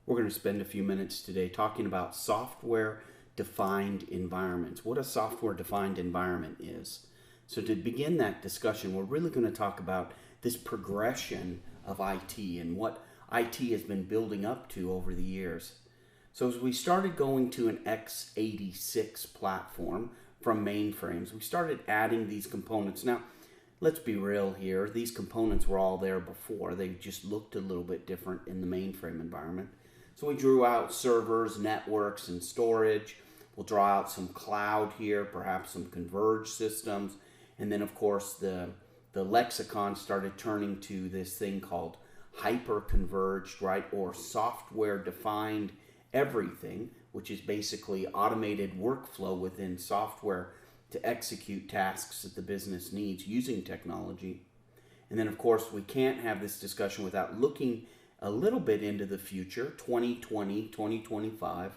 We're going to spend a few minutes today talking about software-defined environments, what a software-defined environment is. So to begin that discussion, we're really going to talk about this progression of IT and what IT has been building up to over the years. So as we started going to an x86 platform from mainframes, we started adding these components. Now, let's be real here. These components were all there before. They just looked a little bit different in the mainframe environment. So we drew out servers, networks, and storage. We'll draw out some cloud here, perhaps some converged systems. And then, of course, the lexicon started turning to this thing called hyper-converged, right, or software-defined everything, which is basically automated workflow within software to execute tasks that the business needs using technology. And then, of course, we can't have this discussion without looking a little bit into the future, 2020, 2025,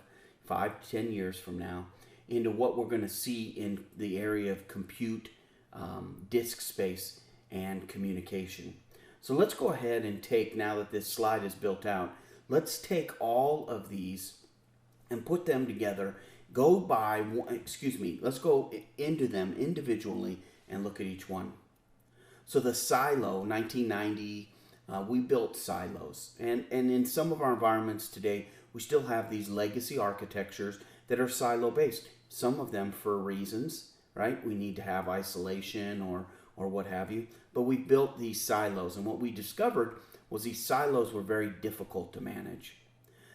5 to 10 years from now, into what we're going to see in the area of compute, disk space, and communication. So let's go ahead and take, now that this slide is built out, let's take all of these and put them together. Let's go into them individually and look at each one. So the silo, 1990, we built silos. And in some of our environments today, we still have these legacy architectures that are silo-based. Some of them for reasons, right? We need to have isolation or what have you. But we built these silos. And what we discovered was these silos were very difficult to manage.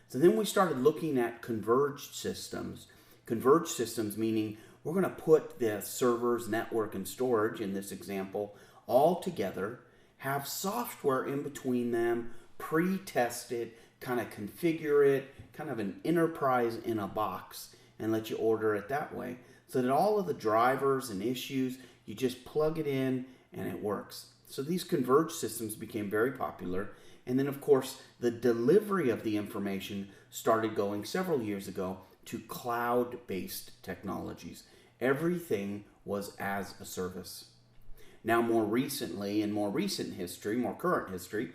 So then we started looking at converged systems. Converged systems meaning we're going to put the servers, network, and storage, in this example, all together, have software in between them, pre-tested, kind of configure it, kind of an enterprise in a box, and let you order it that way. So that all of the drivers and issues, you just plug it in and it works. So these converged systems became very popular. And then, of course, the delivery of the information started going several years ago to cloud-based technologies. Everything was as a service. Now, more recently, in more recent history, more current history,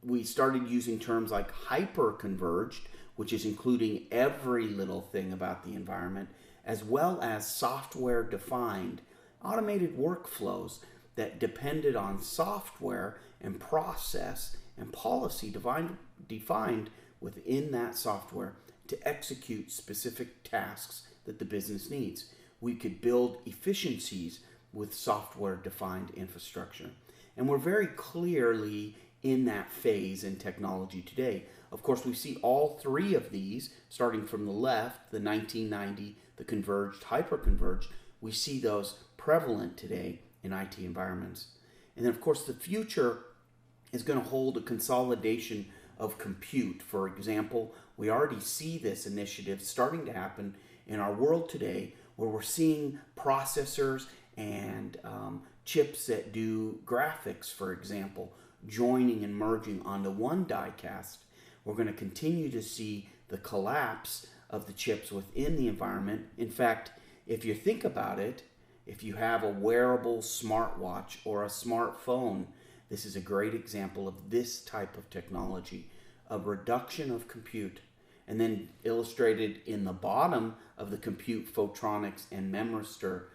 we started using terms like hyper-converged, which is including every little thing about the environment, as well as software-defined, automated workflows that depended on software and process and policy defined within that software to execute specific tasks that the business needs. We could build efficiencies with software-defined infrastructure. And we're very clearly in that phase in technology today. Of course, we see all three of these, starting from the left, the 1990, the converged, hyper-converged, we see those prevalent today in IT environments. And then, of course, the future is going to hold a consolidation of compute. For example, we already see this initiative starting to happen in our world today, where we're seeing processors and chips that do graphics, for example, joining and merging onto one die-cast. We're going to continue to see the collapse of the chips within the environment. In fact, if you think about it, if you have a wearable smartwatch or a smartphone, this is a great example of this type of technology, a reduction of compute. And then illustrated in the bottom of the compute, photonics, and memristor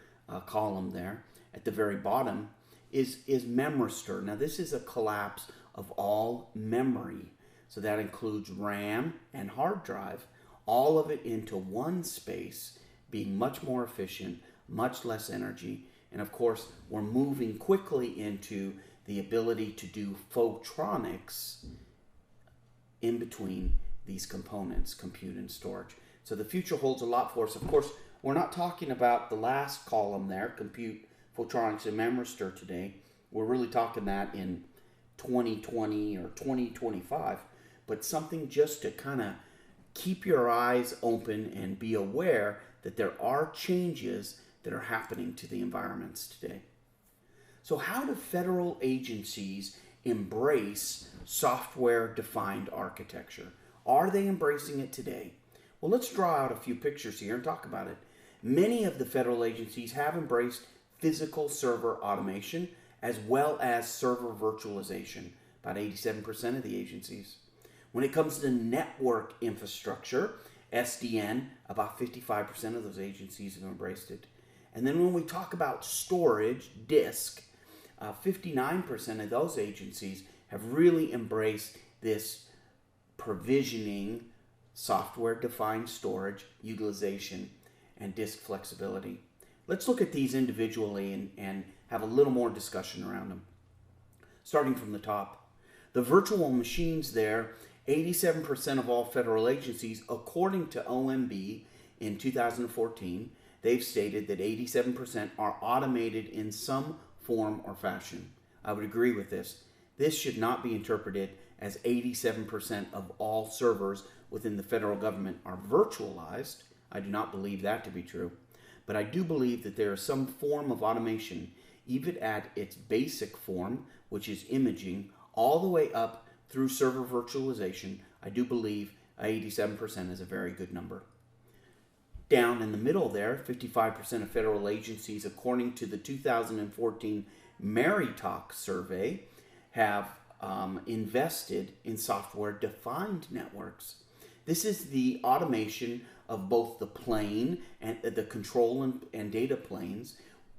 column there, at the very bottom, is memristor. Now this is a collapse of all memory. So that includes RAM and hard drive, all of it into one space, being much more efficient, much less energy. And of course, we're moving quickly into the ability to do photonics in between these components, compute and storage. So the future holds a lot for us. Of course, we're not talking about the last column there, compute, photonics, and memristor today. We're really talking that in 2020 or 2025, but something just to kind of keep your eyes open and be aware that there are changes that are happening to the environments today. So how do federal agencies embrace software-defined architecture? Are they embracing it today? Well, let's draw out a few pictures here and talk about it. Many of the federal agencies have embraced physical server automation as well as server virtualization. about 87% of the agencies. When it comes to network infrastructure, SDN, about 55% of those agencies have embraced it. And then when we talk about storage, disk, 59% of those agencies have really embraced this provisioning, software-defined storage, utilization, and disk flexibility. Let's look at these individually and have a little more discussion around them. Starting from the top, the virtual machines there, 87% of all federal agencies, according to OMB in 2014, they've stated that 87% are automated in some form or fashion. I would agree with this. This should not be interpreted as 87% of all servers within the federal government are virtualized. I do not believe that to be true. But I do believe that there is some form of automation, even at its basic form, which is imaging, all the way up through server virtualization. I do believe 87% is a very good number. Down in the middle there, 55% of federal agencies, according to the 2014 Maritalk survey, have invested in software-defined networks. This is the automation of both the plane and the control and data planes,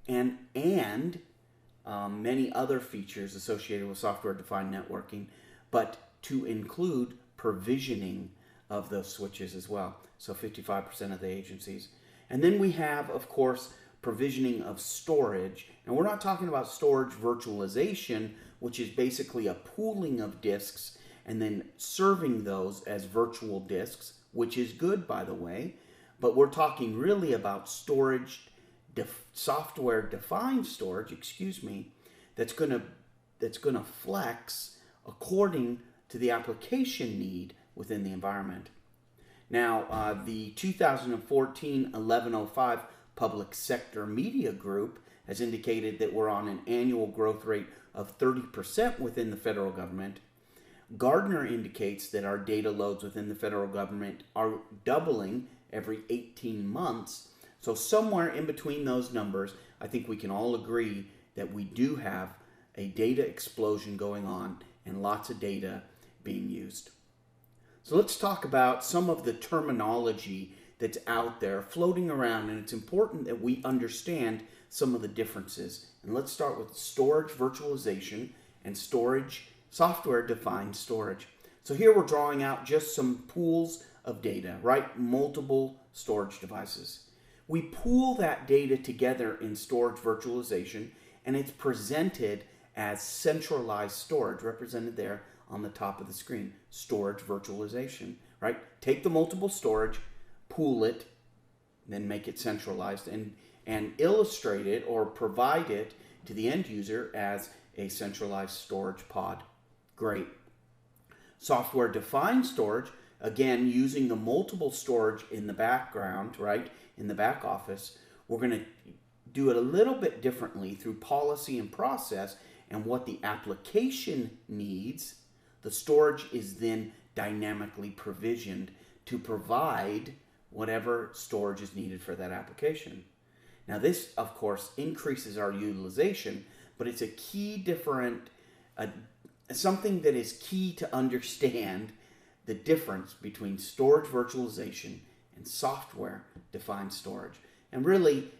and many other features associated with software-defined networking, but to include provisioning of those switches as well. So 55% of the agencies. And then we have, of course, provisioning of storage. And we're not talking about storage virtualization, which is basically a pooling of disks and then serving those as virtual disks, which is good, by the way. But we're talking really about storage, software-defined storage, that's going to flex according to the application need within the environment. Now, the 2014 1105 Public Sector Media Group has indicated that we're on an annual growth rate of 30% within the federal government. Gartner indicates that our data loads within the federal government are doubling every 18 months. So somewhere in between those numbers, I think we can all agree that we do have a data explosion going on and lots of data being used. So let's talk about some of the terminology that's out there floating around, and it's important that we understand some of the differences. And let's start with storage virtualization and storage, software-defined storage. So here we're drawing out just some pools of data, right? Multiple storage devices. We pool that data together in storage virtualization, and it's presented as centralized storage, represented there on the top of the screen. Storage virtualization, right? Take the multiple storage, pool it, then make it centralized, and illustrate it or provide it to the end user as a centralized storage pod. Great. Software-defined storage, again, using the multiple storage in the background, right, in the back office, we're going to do it a little bit differently through policy and process and what the application needs. The storage is then dynamically provisioned to provide whatever storage is needed for that application. Now this, of course, increases our utilization, but it's a key something that is key to understand the difference between storage virtualization and software-defined storage. And really,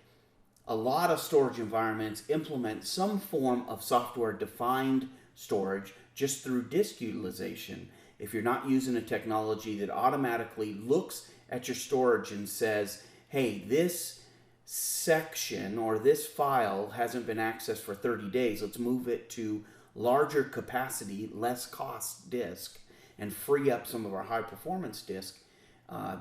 a lot of storage environments implement some form of software-defined storage just through disk utilization. If you're not using a technology that automatically looks at your storage and says, hey, this section or this file hasn't been accessed for 30 days, let's move it to larger capacity, less cost disk, and free up some of our high performance disk,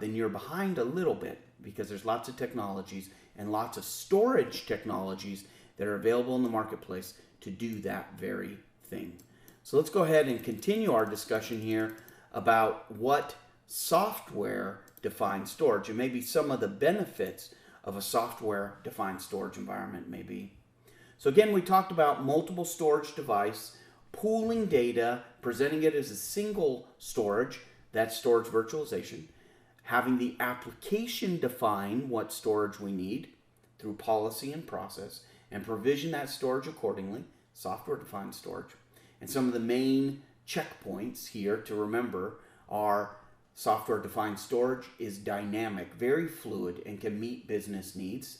then you're behind a little bit, because there's lots of technologies and lots of storage technologies that are available in the marketplace to do that very thing. So let's go ahead and continue our discussion here about what software-defined storage and maybe some of the benefits of a software-defined storage environment may be. So again, we talked about multiple storage device, pooling data, presenting it as a single storage, that's storage virtualization, having the application define what storage we need through policy and process, and provision that storage accordingly, software-defined storage. And some of the main checkpoints here to remember are software-defined storage is dynamic, very fluid, and can meet business needs.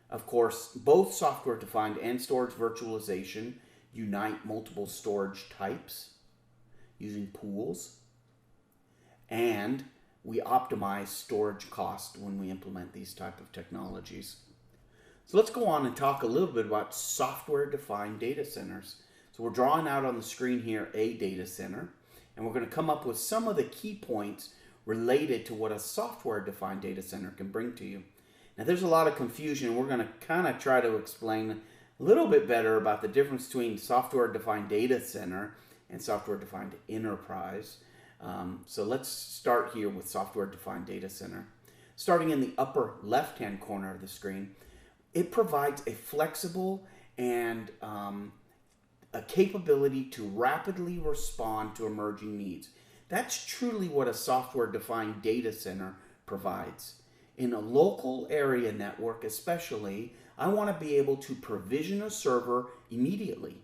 Of course, both software-defined and storage virtualization unite multiple storage types using pools, and we optimize storage cost when we implement these type of technologies. So let's go on and talk a little bit about software-defined data centers. So we're drawing out on the screen here a data center, and we're going to come up with some of the key points related to what a software-defined data center can bring to you. Now there's a lot of confusion, and we're going to kind of try to explain a little bit better about the difference between software-defined data center and software-defined enterprise. So let's start here with software-defined data center. Starting in the upper left-hand corner of the screen, it provides a flexible and a capability to rapidly respond to emerging needs. That's truly what a software-defined data center provides. In a local area network especially, I want to be able to provision a server immediately.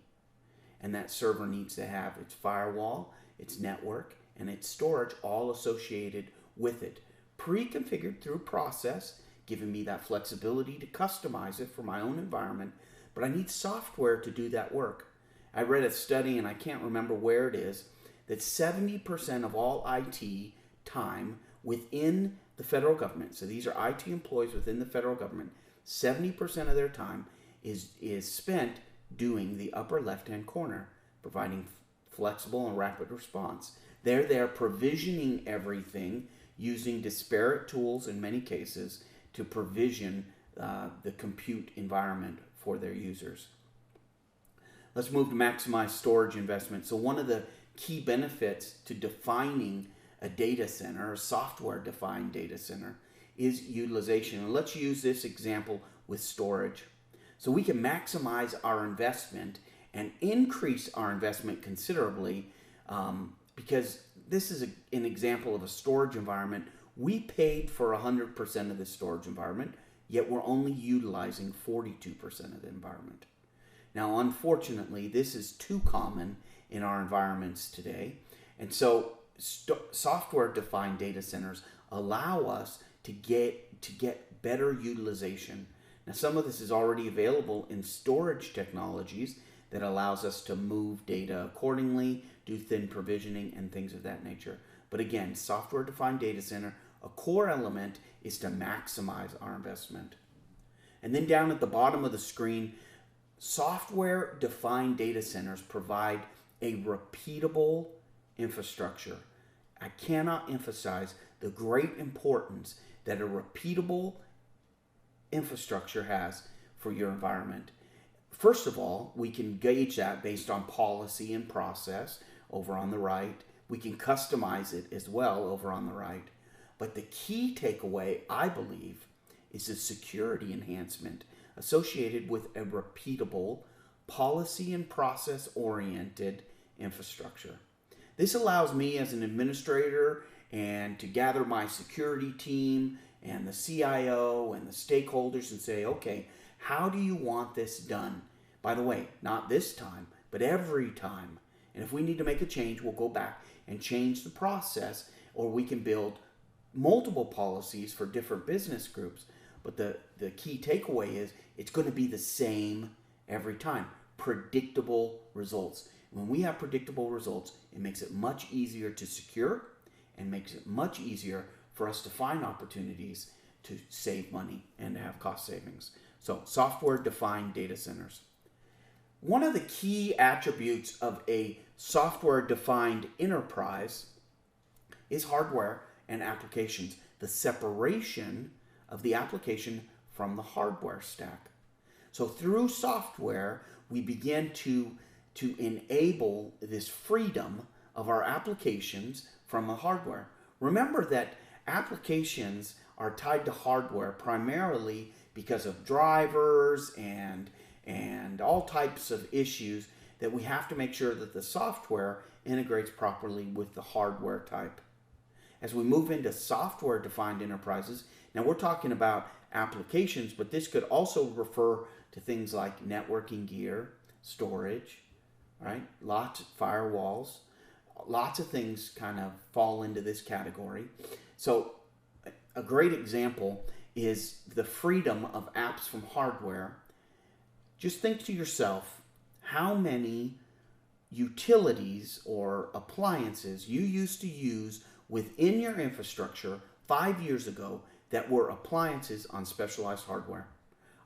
And that server needs to have its firewall, its network, and its storage all associated with it, pre-configured through process, giving me that flexibility to customize it for my own environment, but I need software to do that work. I read a study, and I can't remember where it is, that 70% of all IT time within the federal government, so these are IT employees within the federal government, 70% of their time is spent doing the upper left-hand corner, providing flexible and rapid response. They're there provisioning everything using disparate tools in many cases to provision the compute environment for their users. Let's move to maximize storage investment. So one of the key benefits to defining a data center, a software-defined data center, is utilization. And let's use this example with storage. So we can maximize our investment and increase our investment considerably because this is an example of a storage environment. We paid for 100% of the storage environment, yet we're only utilizing 42% of the environment. Now, unfortunately, this is too common in our environments today. And so software-defined data centers allow us to get better utilization. Now, some of this is already available in storage technologies that allows us to move data accordingly, do thin provisioning, and things of that nature. But again, software-defined data center, a core element is to maximize our investment. And then down at the bottom of the screen, software-defined data centers provide a repeatable infrastructure. I cannot emphasize the great importance that a repeatable infrastructure has for your environment. First of all, we can gauge that based on policy and process over on the right. We can customize it as well over on the right. But the key takeaway, I believe, is the security enhancement associated with a repeatable, policy and process-oriented infrastructure. This allows me as an administrator and to gather my security team and the CIO and the stakeholders and say, okay, how do you want this done? By the way, not this time, but every time. And if we need to make a change, we'll go back and change the process, or we can build multiple policies for different business groups. But the key takeaway is it's going to be the same every time. Predictable results. When we have predictable results, it makes it much easier to secure and makes it much easier for us to find opportunities to save money and to have cost savings. So, software-defined data centers. One of the key attributes of a software-defined enterprise is hardware and applications, the separation of the application from the hardware stack. So through software, we begin to enable this freedom of our applications from the hardware. Remember that applications are tied to hardware primarily because of drivers and all types of issues that we have to make sure that the software integrates properly with the hardware type. As we move into software-defined enterprises, now we're talking about applications, but this could also refer to things like networking gear, storage, right? Lots of firewalls. lots of things kind of fall into this category. So a great example is the freedom of apps from hardware. Just think to yourself how many utilities or appliances you used to use within your infrastructure 5 years ago that were appliances on specialized hardware.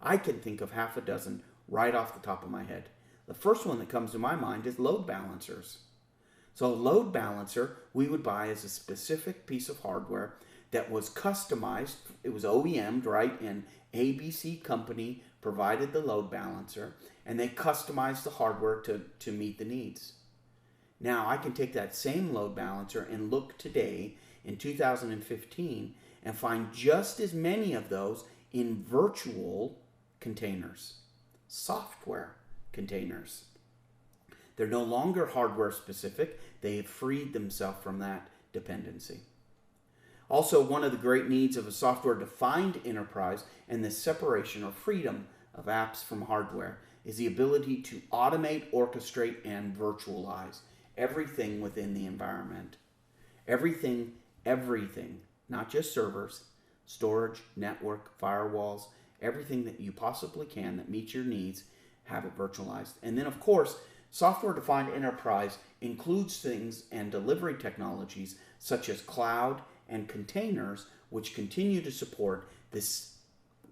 I can think of half a dozen right off the top of my head. The first one that comes to my mind is load balancers. So a load balancer we would buy as a specific piece of hardware that was customized. It was OEM'd, right? And ABC company provided the load balancer, and they customized the hardware to meet the needs. Now I can take that same load balancer and look today in 2015 and find just as many of those in virtual containers, software containers. They're no longer hardware specific. They have freed themselves from that dependency. Also, one of the great needs of a software-defined enterprise and the separation or freedom of apps from hardware is the ability to automate, orchestrate, and virtualize everything within the environment. Everything, not just servers, storage, network, firewalls, everything that you possibly can that meets your needs, have it virtualized. And then, of course, software-defined enterprise includes things and delivery technologies such as cloud and containers, which continue to support this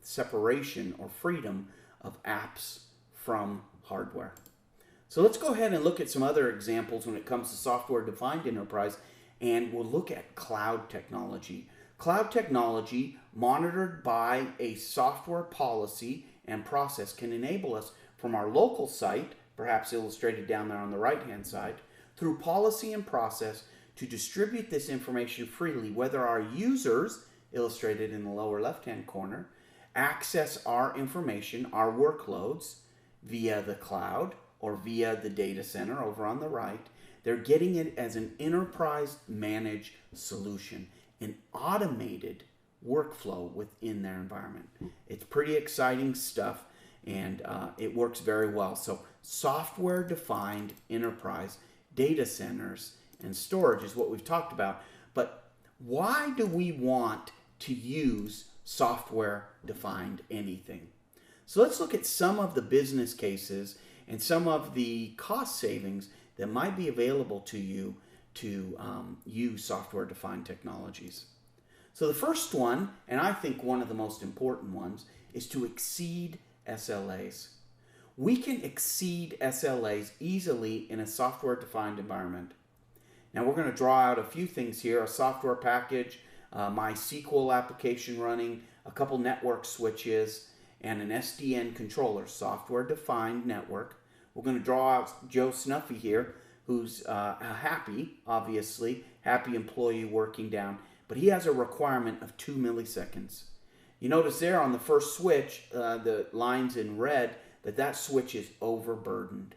separation or freedom of apps from hardware. So let's go ahead and look at some other examples when it comes to software-defined enterprise, and we'll look at cloud technology. Cloud technology, monitored by a software policy and process, can enable us from our local site, perhaps illustrated down there on the right-hand side, through policy and process to distribute this information freely, whether our users, illustrated in the lower left-hand corner, access our information, our workloads, via the cloud or via the data center over on the right. They're getting it as an enterprise managed solution, an automated workflow within their environment. It's pretty exciting stuff, and it works very well. So software-defined enterprise, data centers, and storage is what we've talked about. But why do we want to use software-defined anything? So let's look at some of the business cases and some of the cost savings that might be available to you to use software-defined technologies. So the first one, and I think one of the most important ones, is to exceed SLAs. We can exceed SLAs easily in a software-defined environment. Now we're going to draw out a few things here: a software package, my SQL application running, a couple network switches, and an SDN controller, software-defined network. We're going to draw out Joe Snuffy here, who's happy employee working down, but he has a requirement of 2 milliseconds. You notice there on the first switch, the lines in red, that switch is overburdened.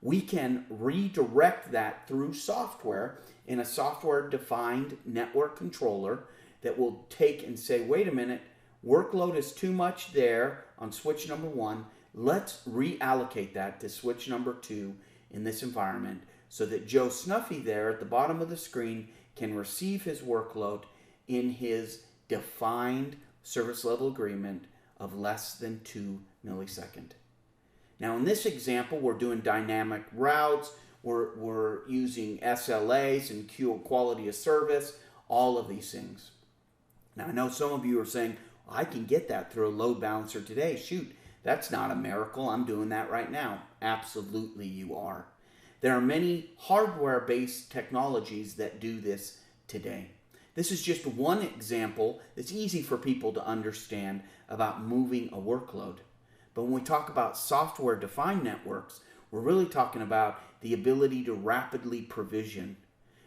We can redirect that through software in a software-defined network controller that will take and say, wait a minute, workload is too much there on switch number 1. Let's reallocate that to switch number 2 in this environment so that Joe Snuffy there at the bottom of the screen can receive his workload in his defined service level agreement of less than 2 milliseconds. Now in this example, we're doing dynamic routes, we're using SLAs and quality of service, all of these things. Now I know some of you are saying, I can get that through a load balancer today. Shoot, that's not a miracle. I'm doing that right now. Absolutely you are. There are many hardware-based technologies that do this today. This is just one example that's easy for people to understand about moving a workload. But when we talk about software-defined networks, we're really talking about the ability to rapidly provision,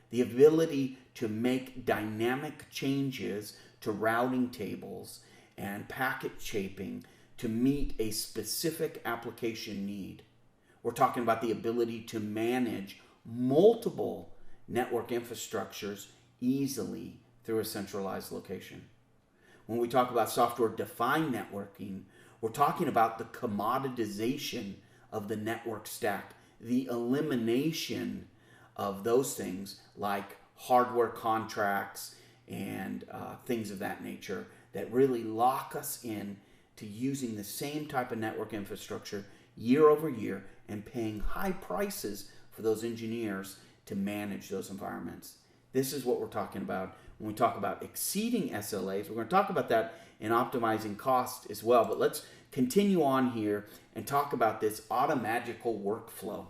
the ability to make dynamic changes to routing tables and packet shaping to meet a specific application need. We're talking about the ability to manage multiple network infrastructures easily through a centralized location. When we talk about software-defined networking, we're talking about the commoditization of the network stack, the elimination of those things like hardware contracts and things of that nature that really lock us in to using the same type of network infrastructure year over year and paying high prices for those engineers to manage those environments. This is what we're talking about when we talk about exceeding SLAs. We're going to talk about that in optimizing cost as well, but let's continue on here and talk about this automagical workflow.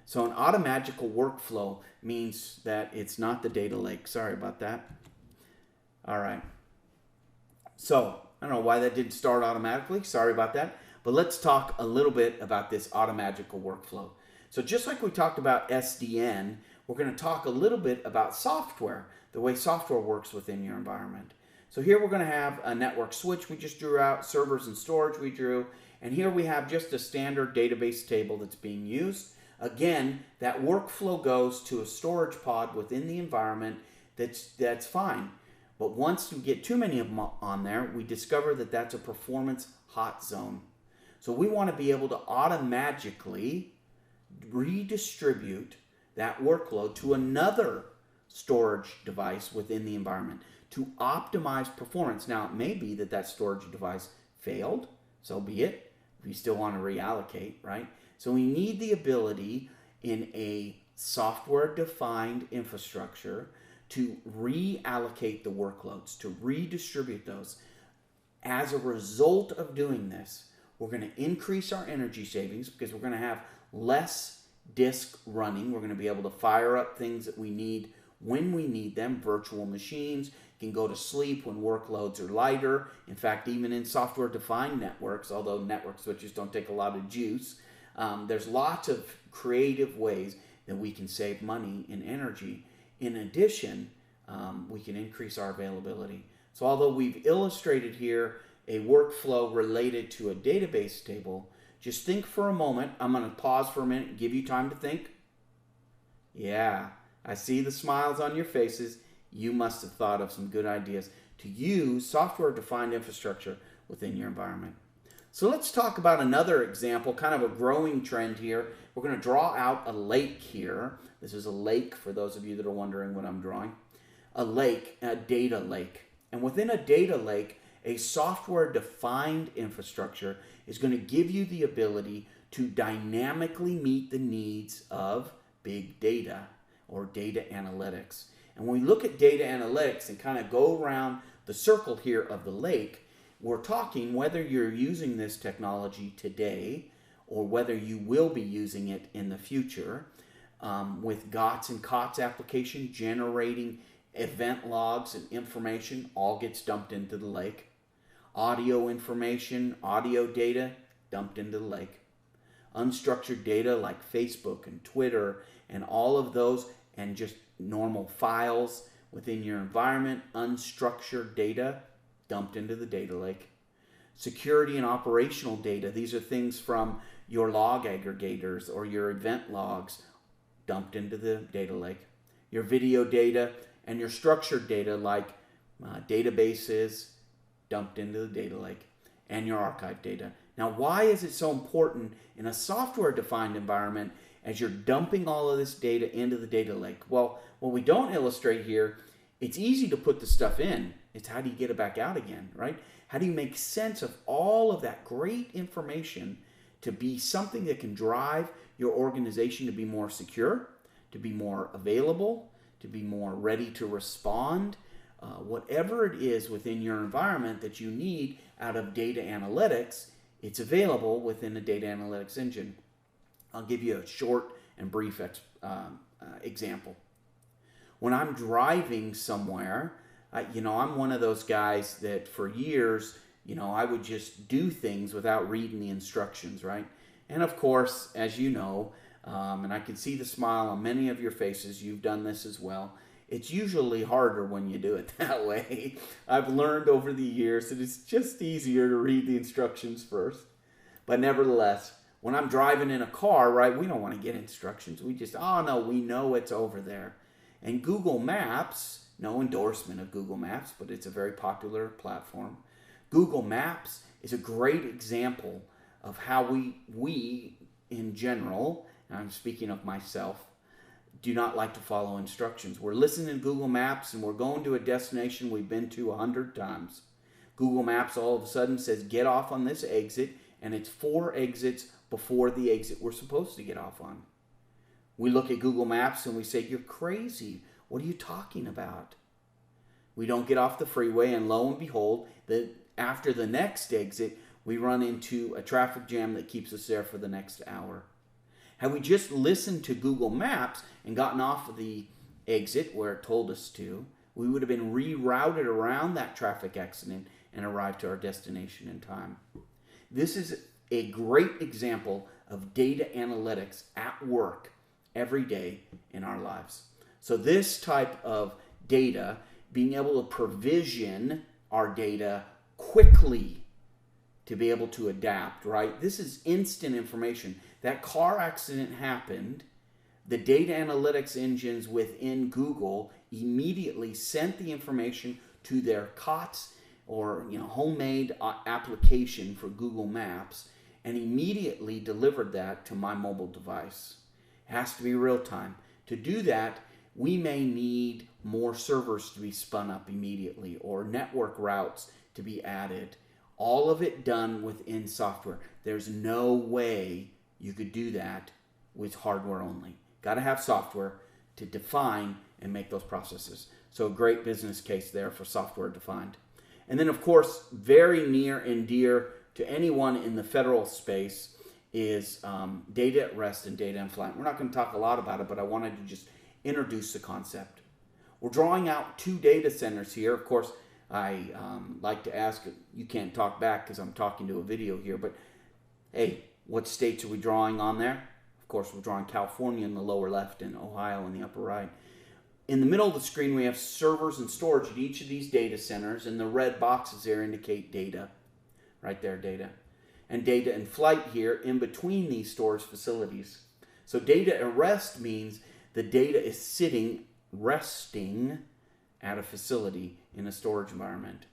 So an automagical workflow means that it's not the data lake. Sorry about that. All right. So I don't know why that didn't start automatically. Sorry about that. But let's talk a little bit about this automagical workflow. So just like we talked about SDN, we're going to talk a little bit about software, the way software works within your environment. So here we're going to have a network switch we just drew out, servers and storage we drew, and here we have just a standard database table that's being used. Again, that workflow goes to a storage pod within the environment. That's fine. But once we get too many of them on there, we discover that that's a performance hot zone. So we want to be able to automatically redistribute that workload to another storage device within the environment to optimize performance. Now, it may be that that storage device failed, so be it. We still want to reallocate, right? So we need the ability in a software-defined infrastructure to reallocate the workloads, to redistribute those. As a result of doing this, we're going to increase our energy savings because we're going to have less disk running. We're going to be able to fire up things that we need when we need them. Virtual machines can go to sleep when workloads are lighter. In fact, even in software-defined networks, although network switches don't take a lot of juice, there's lots of creative ways that we can save money and energy. In addition, we can increase our availability. So although we've illustrated here a workflow related to a database table, just think for a moment. I'm going to pause for a minute and give you time to think. Yeah, I see the smiles on your faces. You must have thought of some good ideas to use software-defined infrastructure within your environment. So let's talk about another example, kind of a growing trend here. We're going to draw out a lake here. This is a lake for those of you that are wondering what I'm drawing. A lake, a data lake. And within a data lake, a software-defined infrastructure is going to give you the ability to dynamically meet the needs of big data or data analytics. And when we look at data analytics and kind of go around the circle here of the lake, we're talking whether you're using this technology today or whether you will be using it in the future with GOTS and COTS application generating event logs and information all gets dumped into the lake. Audio information, audio data dumped into the lake. Unstructured data like Facebook and Twitter and all of those and just normal files within your environment, unstructured data dumped into the data lake. Security and operational data, these are things from your log aggregators or your event logs dumped into the data lake. Your video data and your structured data like databases dumped into the data lake, and your archive data. Now, why is it so important in a software-defined environment as you're dumping all of this data into the data lake? Well, what we don't illustrate here, it's easy to put the stuff in. It's how do you get it back out again, right? How do you make sense of all of that great information to be something that can drive your organization to be more secure, to be more available, to be more ready to respond, whatever it is within your environment that you need out of data analytics, it's available within a data analytics engine. I'll give you a short and brief example. When I'm driving somewhere, I'm one of those guys that for years, I would just do things without reading the instructions, right? And of course, as you know, and I can see the smile on many of your faces, you've done this as well. It's usually harder when you do it that way. I've learned over the years that it's just easier to read the instructions first. But nevertheless, when I'm driving in a car, right, we don't want to get instructions. We just, we know it's over there. And Google Maps, no endorsement of Google Maps, but it's a very popular platform. Google Maps is a great example of how we in general, and I'm speaking of myself, do not like to follow instructions. We're listening to Google Maps and we're going to a destination we've been to 100 times. Google Maps all of a sudden says get off on this exit, and it's 4 exits before the exit we're supposed to get off on. We look at Google Maps and we say, you're crazy. What are you talking about? We don't get off the freeway, and lo and behold, after the next exit, we run into a traffic jam that keeps us there for the next hour. Had we just listened to Google Maps and gotten off of the exit where it told us to, we would have been rerouted around that traffic accident and arrived to our destination in time. This is a great example of data analytics at work every day in our lives. So this type of data, being able to provision our data quickly to be able to adapt, right? This is instant information. That car accident happened. The data analytics engines within Google immediately sent the information to their COTS or homemade application for Google Maps, and immediately delivered that to my mobile device. It has to be real time. To do that, we may need more servers to be spun up immediately or network routes to be added. All of it done within software. There's no way you could do that with hardware only. Got to have software to define and make those processes. So a great business case there for software defined. And then, of course, very near and dear to anyone in the federal space is data at rest and data in flight. We're not going to talk a lot about it, but I wanted to just introduce the concept. We're drawing out 2 data centers here. Of course, I like to ask, you can't talk back because I'm talking to a video here, but hey, what states are we drawing on there? Of course, we're drawing California in the lower left and Ohio in the upper right. In the middle of the screen, we have servers and storage at each of these data centers, and the red boxes there indicate data. Right there, data. And data in flight here in between these storage facilities. So data at rest means the data is sitting, resting at a facility in a storage environment.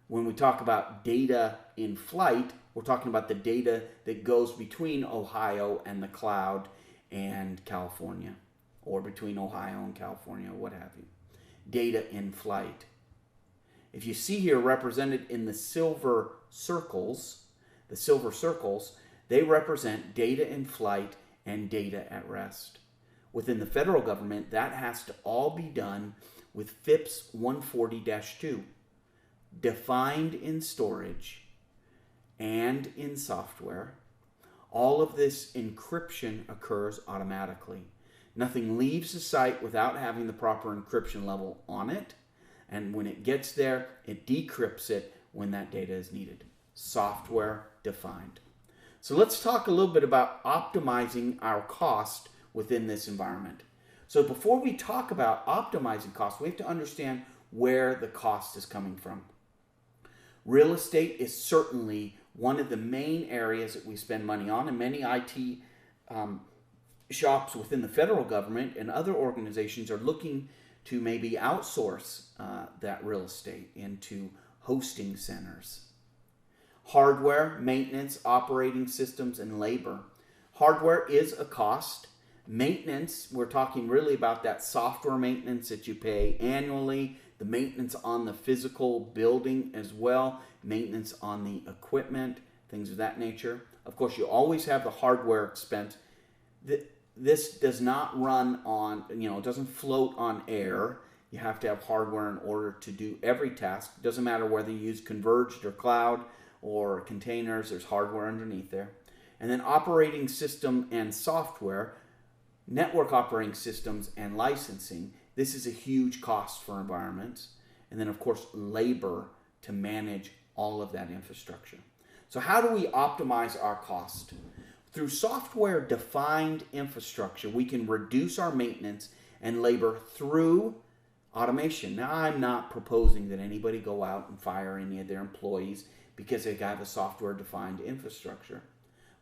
When we talk about data in flight, we're talking about the data that goes between Ohio and the cloud and California, or between Ohio and California, what have you. Data in flight. If you see here represented in the silver circles, they represent data in flight and data at rest. Within the federal government, that has to all be done with FIPS 140-2, defined in storage and in software. All of this encryption occurs automatically. Nothing leaves the site without having the proper encryption level on it, and when it gets there, it decrypts it when that data is needed. Software defined. So let's talk a little bit about optimizing our cost within this environment. So before we talk about optimizing cost, we have to understand where the cost is coming from. Real estate is certainly one of the main areas that we spend money on, and many IT shops within the federal government and other organizations are looking to maybe outsource that real estate into hosting centers. Hardware, maintenance, operating systems, and labor. Hardware is a cost. Maintenance, we're talking really about that software maintenance that you pay annually, the maintenance on the physical building as well, maintenance on the equipment, things of that nature. Of course, you always have the hardware expense. This does not run on, it doesn't float on air. You have to have hardware in order to do every task. It doesn't matter whether you use converged or cloud or containers, there's hardware underneath there. And then operating system and software, network operating systems and licensing. This is a huge cost for environments. And then, of course, labor to manage all of that infrastructure. So how do we optimize our cost? Through software-defined infrastructure, we can reduce our maintenance and labor through automation. Now, I'm not proposing that anybody go out and fire any of their employees because they have a software-defined infrastructure.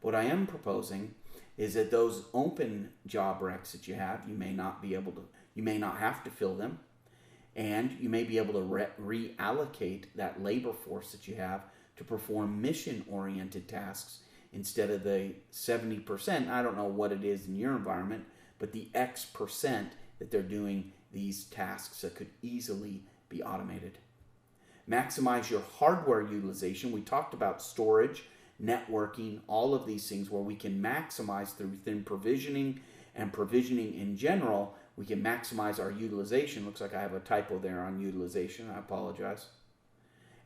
What I am proposing is that those open job recs that you have, you may not have to fill them, and you may be able to reallocate that labor force that you have to perform mission-oriented tasks instead of the 70%. I don't know what it is in your environment, but but the X percent that they're doing these tasks that could easily be automated. Maximize your hardware utilization. We talked about storage, networking, all of these things where we can maximize through thin provisioning and provisioning in general. We can maximize our utilization. Looks like I have a typo there on utilization. I apologize.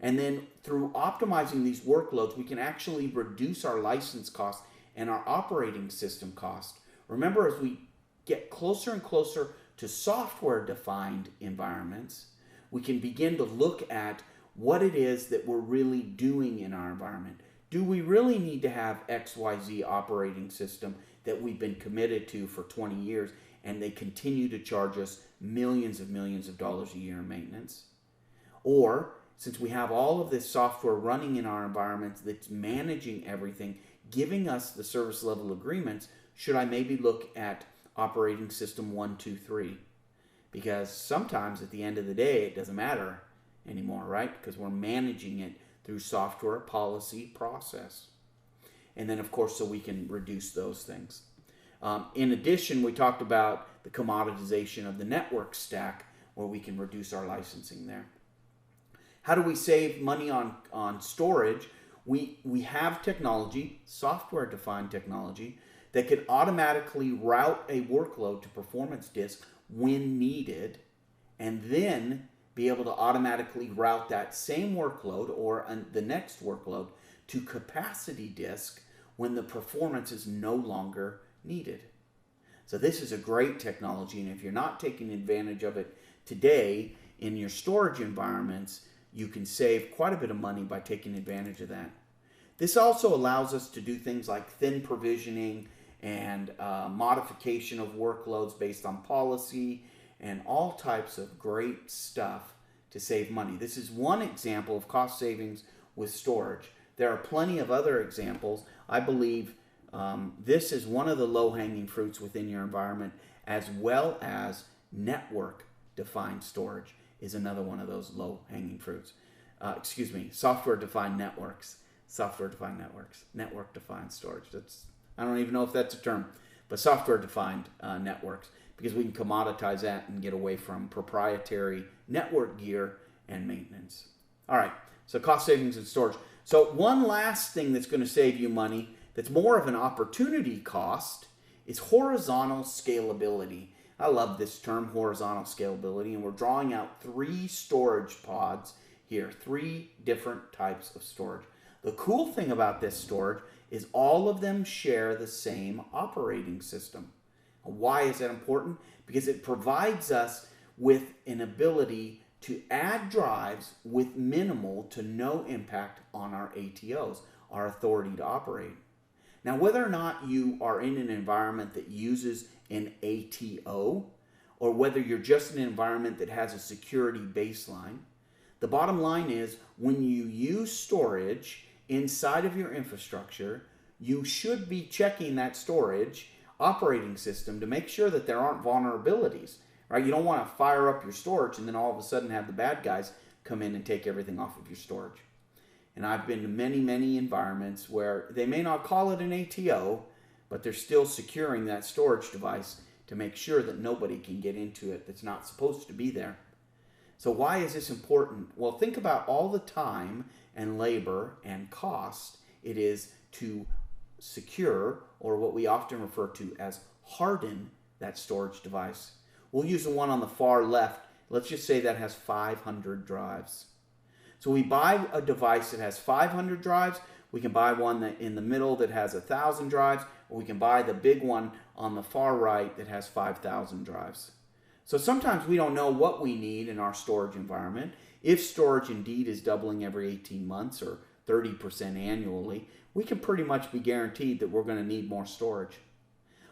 And then through optimizing these workloads, we can actually reduce our license cost and our operating system cost. Remember, as we get closer and closer to software-defined environments, we can begin to look at what it is that we're really doing in our environment. Do we really need to have XYZ operating system that we've been committed to for 20 years and they continue to charge us millions of dollars a year in maintenance? Or, since we have all of this software running in our environments that's managing everything, giving us the service level agreements, should I maybe look at operating system 1, 2, 3? Because sometimes at the end of the day, it doesn't matter anymore, right? Because we're managing it through software, policy, process. And then, of course, so we can reduce those things. In addition, we talked about the commoditization of the network stack where we can reduce our licensing there. How do we save money on storage? We have technology, software-defined technology, that can automatically route a workload to performance disk when needed, and then be able to automatically route that same workload or the next workload to capacity disk when the performance is no longer needed. So this is a great technology, and if you're not taking advantage of it today in your storage environments, you can save quite a bit of money by taking advantage of that. This also allows us to do things like thin provisioning and modification of workloads based on policy and all types of great stuff to save money. This is one example of cost savings with storage. There are plenty of other examples. I believe this is one of the low-hanging fruits within your environment, as well as network-defined storage is another one of those low-hanging fruits. Software-defined networks. Software-defined networks. Network-defined storage. I don't even know if that's a term, but software-defined networks, because we can commoditize that and get away from proprietary network gear and maintenance. All right, so cost savings and storage. So one last thing that's going to save you money that's more of an opportunity cost is horizontal scalability. I love this term, horizontal scalability, and we're drawing out 3 storage pods here, 3 different types of storage. The cool thing about this storage is all of them share the same operating system. Why is that important? Because it provides us with an ability to add drives with minimal to no impact on our ATOs, our authority to operate. Now, whether or not you are in an environment that uses an ATO, or whether you're just in an environment that has a security baseline, the bottom line is when you use storage inside of your infrastructure, you should be checking that storage operating system to make sure that there aren't vulnerabilities, right? You don't want to fire up your storage and then all of a sudden have the bad guys come in and take everything off of your storage. And I've been to many environments where they may not call it an ATO, but they're still securing that storage device to make sure that nobody can get into it that's not supposed to be there. So why is this important? Well, think about all the time and labor and cost it is to secure, or what we often refer to as harden, that storage device. We'll use the one on the far left. Let's just say that has 500 drives. So we buy a device that has 500 drives. We can buy one that in the middle that has 1,000 drives, or we can buy the big one on the far right that has 5,000 drives. So sometimes we don't know what we need in our storage environment. If storage indeed is doubling every 18 months or 30% annually, we can pretty much be guaranteed that we're going to need more storage.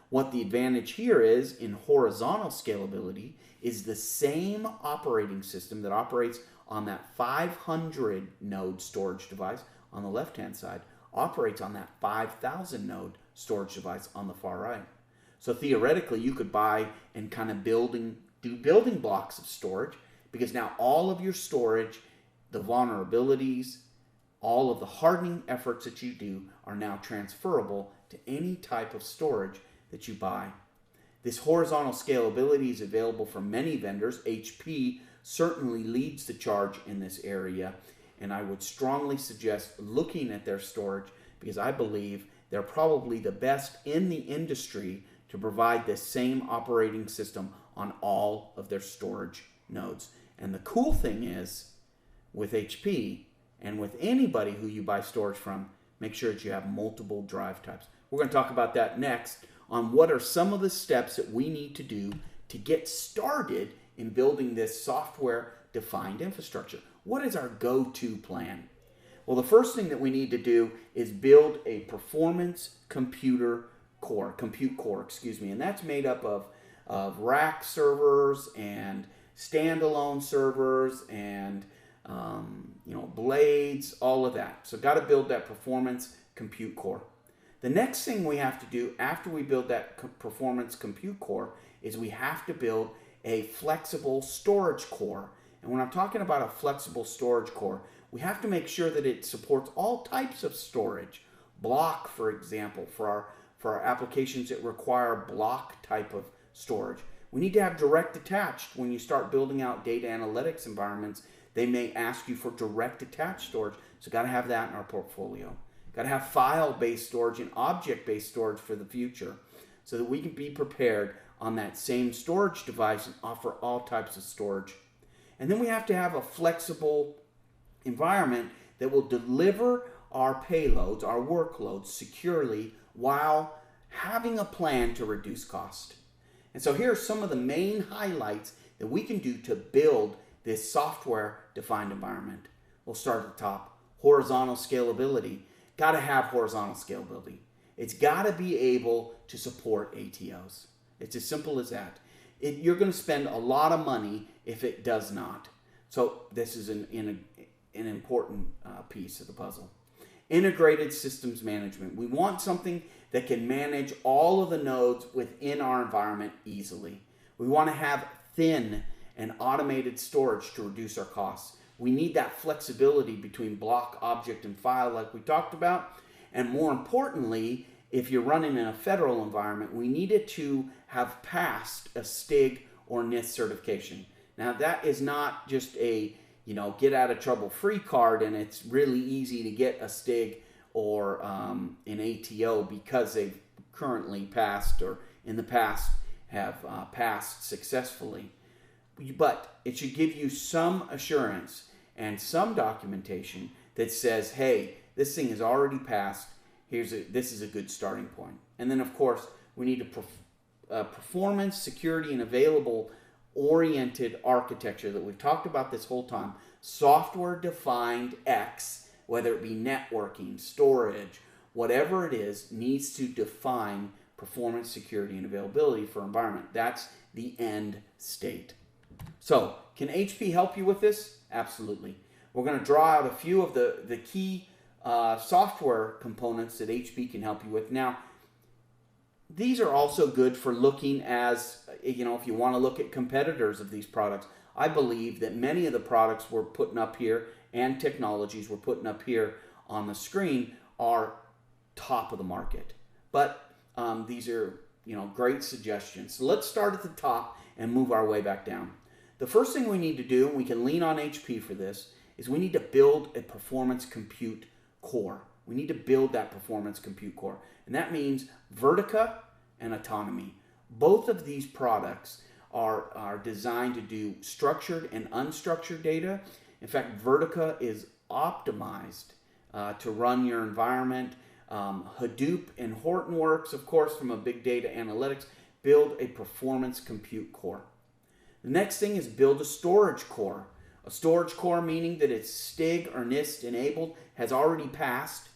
What the advantage here is in horizontal scalability is the same operating system that operates on that 500 node storage device on the left-hand side operates on that 5,000 node storage device on the far right. So theoretically, you could buy and kind of do building blocks of storage, because now all of your storage, the vulnerabilities, all of the hardening efforts that you do are now transferable to any type of storage that you buy. This horizontal scalability is available from many vendors. HP certainly leads the charge in this area, and I would strongly suggest looking at their storage because I believe they're probably the best in the industry to provide this same operating system on all of their storage nodes. And the cool thing is, with HP and with anybody who you buy storage from, make sure that you have multiple drive types. We're going to talk about that next on what are some of the steps that we need to do to get started in building this software-defined infrastructure. What is our go-to plan? Well, the first thing that we need to do is build a performance compute core, and that's made up of rack servers and standalone servers and blades, all of that. So got to build that performance compute core. The next thing we have to do after we build that performance compute core is we have to build a flexible storage core. And when I'm talking about a flexible storage core, we have to make sure that it supports all types of storage. Block, for example, for our applications that require block type of storage. We need to have direct attached. When you start building out data analytics environments, they may ask you for direct attached storage. So got to have that in our portfolio. Got to have file-based storage and object-based storage for the future so that we can be prepared on that same storage device and offer all types of storage. And then we have to have a flexible environment that will deliver our payloads, our workloads securely while having a plan to reduce cost. And so here are some of the main highlights that we can do to build this software-defined environment. We'll start at the top. Horizontal scalability. Got to have horizontal scalability. It's got to be able to support ATOs. It's as simple as that. You're going to spend a lot of money if it does not. So this is an important piece of the puzzle. Integrated systems management. We want something that can manage all of the nodes within our environment easily. We want to have thin and automated storage to reduce our costs. We need that flexibility between block, object, and file like we talked about. And more importantly, if you're running in a federal environment, we need it to have passed a STIG or NIST certification. Now that is not just a get out of trouble free card, and it's really easy to get a STIG or an ATO because they've currently passed or in the past have passed successful. But it should give you some assurance and some documentation that says, hey, this thing is already passed. This is a good starting point. And then, of course, we need a performance, security, and available oriented architecture that we've talked about this whole time. Software-defined X, whether it be networking, storage, whatever it is, needs to define performance, security, and availability for environment. That's the end state. So, can HP help you with this? Absolutely. We're going to draw out a few of the key software components that HP can help you with. Now, these are also good for looking as, if you want to look at competitors of these products. I believe that many of the products we're putting up here and technologies we're putting up here on the screen are top of the market. But these are, great suggestions. So let's start at the top and move our way back down. The first thing we need to do, and we can lean on HP for this, is we need to build a performance compute core. We need to build that performance compute core. And that means Vertica and Autonomy. Both of these products are designed to do structured and unstructured data. In fact, Vertica is optimized to run your environment. Hadoop and Hortonworks, of course, from a big data analytics, build a performance compute core. The next thing is build a storage core. A storage core meaning that it's STIG or NIST enabled, has already passed,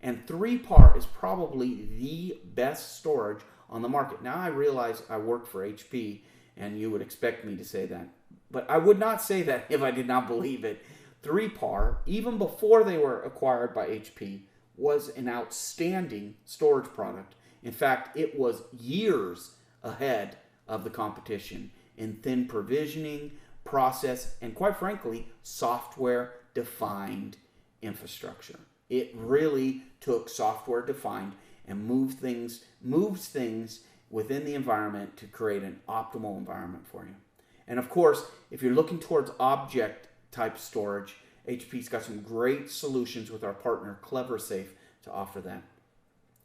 and 3-part is probably the best storage on the market. Now I realize I work for HP, and you would expect me to say that, but I would not say that if I did not believe it. 3-part, even before they were acquired by HP, was an outstanding storage product. In fact, it was years ahead of the competition in thin provisioning, process, and quite frankly, software-defined infrastructure. It really took software-defined and moves things within the environment to create an optimal environment for you. And of course, if you're looking towards object type storage, HP's got some great solutions with our partner CleverSafe to offer that.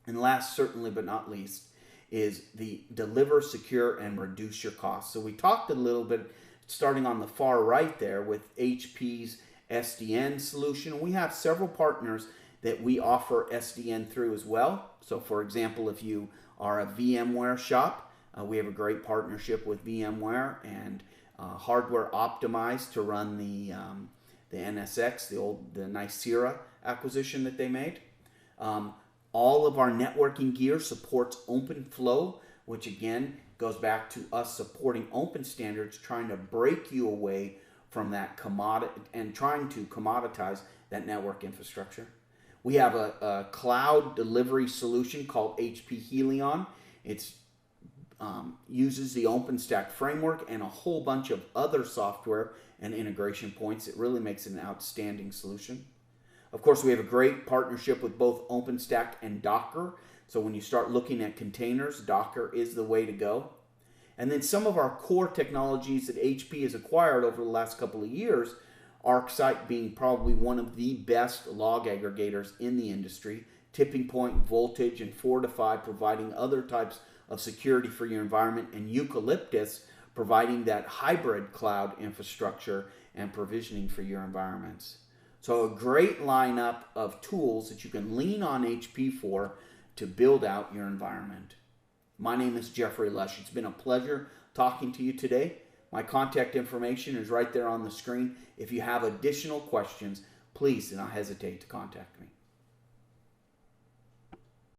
And last, certainly but not least, is the deliver, secure, and reduce your costs. So we talked a little bit, starting on the far right there, with HP's SDN solution. We have several partners that we offer SDN through as well. So for example, if you are a VMware shop, we have a great partnership with VMware and hardware optimized to run the NSX, the Nicira acquisition that they made. All of our networking gear supports OpenFlow, which again goes back to us supporting open standards, trying to break you away from that commodity and trying to commoditize that network infrastructure. We have a cloud delivery solution called HP Helion. It uses the OpenStack framework and a whole bunch of other software and integration points. It really makes it an outstanding solution. Of course, we have a great partnership with both OpenStack and Docker. So when you start looking at containers, Docker is the way to go. And then some of our core technologies that HP has acquired over the last couple of years, ArcSight being probably one of the best log aggregators in the industry, Tipping Point, Voltage, and Fortify providing other types of security for your environment, and Eucalyptus providing that hybrid cloud infrastructure and provisioning for your environments. So a great lineup of tools that you can lean on HP for to build out your environment. My name is Jeffrey Lush. It's been a pleasure talking to you today. My contact information is right there on the screen. If you have additional questions, please do not hesitate to contact me.